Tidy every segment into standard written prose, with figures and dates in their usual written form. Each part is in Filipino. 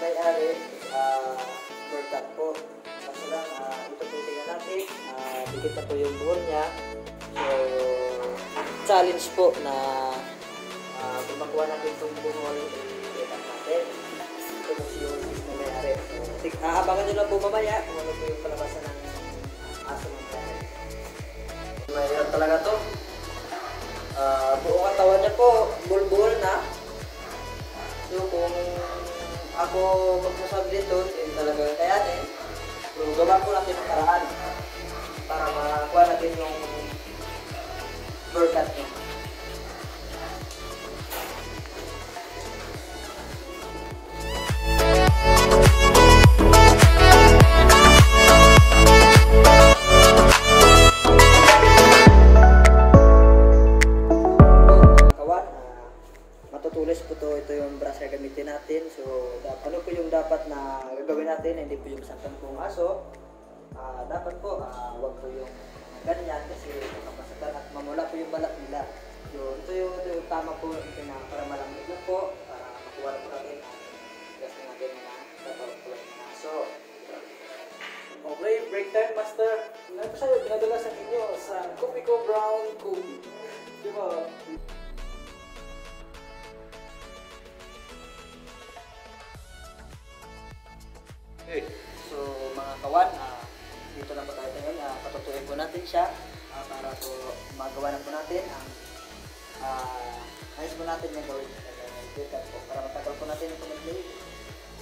may-ari, shortcut po. Kaso lang, ito po tingnan natin, dikit na po yung buhol niya. So, challenge po na kung makuha natin itong buhol, i-check natin. Ito po yung may-ari. So, abangan nyo lang po mamaya kung ano po yung palabasan ng aso ng may-ari. Mahirap talaga to. Buong katawan niya po, buhol-buhol na. So, kung ako magsasabi dito, yun talaga kayanin. So, gawa po natin ang paraan para makakuha natin yung shortcut niya. Matutulis po to, ito yung brush na gamitin natin. So, ano po yung dapat na gagawin natin, hindi po yung saktan pong aso. Dapat po, huwag po yung ganyan kasi makapasaktan at mamula po yung balat nila. So, ito yung tama po para malamig lang po, para makuha po natin gas natin na tatawag po ng aso. Okay, break time, master. Ano pa sa'yo, pinadala sa inyo sa Copico Brown Cookie. Di ba? Okay. So, mga kawan, dito na po tayo ngayon. Patutuin po natin siya para po magawa na po natin ang ayos po natin yung gawin para matagal po natin yung pag-play.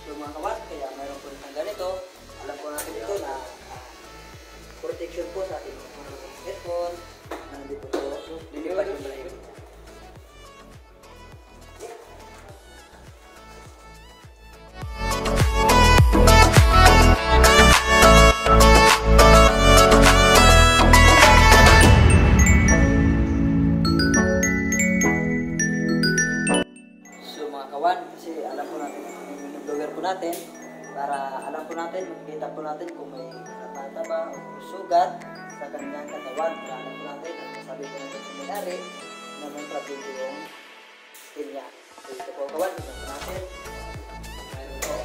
So, mga kawan, kaya mayroon po ng ganito. Alam po natin ito na protection po sa ating headphone. Nandito po, lilipat yung balay. Kasi alam po natin yung blower po natin para alam po natin, makikita po natin kung may natataba o sugat sa kanyang katawan para alam po natin at sabi po natin sa may-ari na may problem yung skin niya. So ito po kawan, ito po natin. Mayroon po.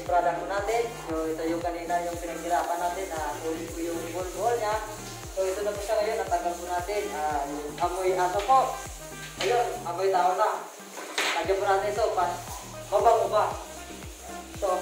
Product po natin. So ito yung kanina yung pinaghirapan natin na huli po yung buhol niya. So ito na po siya ngayon, natanggal po natin. Yung amoy aso po. Ayun, amoy tao na. Lagyan po natin ito, mabango ba? So